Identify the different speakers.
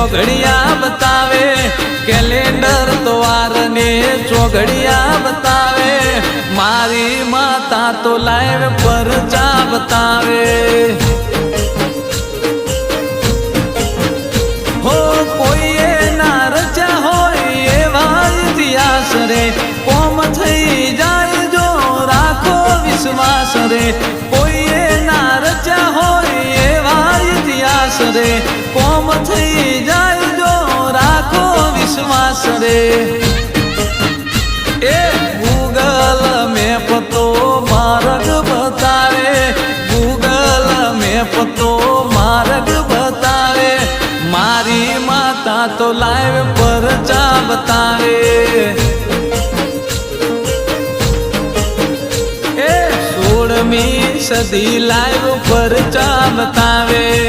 Speaker 1: ચોઘડિયા बतावे कैलेंडर तो वार ने ચોઘડિયા बतावे मारी माता तो लाइव परचा बतावे हो कोई ना रचा हो एवा इतिहास रे कोम थई जाए जो राखो विश्वास रे कोई ना रचा हो एवा इतिहास रे कोम थई जाए जो राखो विश्वास रे ए गूगल मैप तो मार्ग बतावे गूगल मैप तो मार्ग बतावे मारी माता तो लाइव परचा बतावे 16મી સદી લાઈવ પરચા बतावे।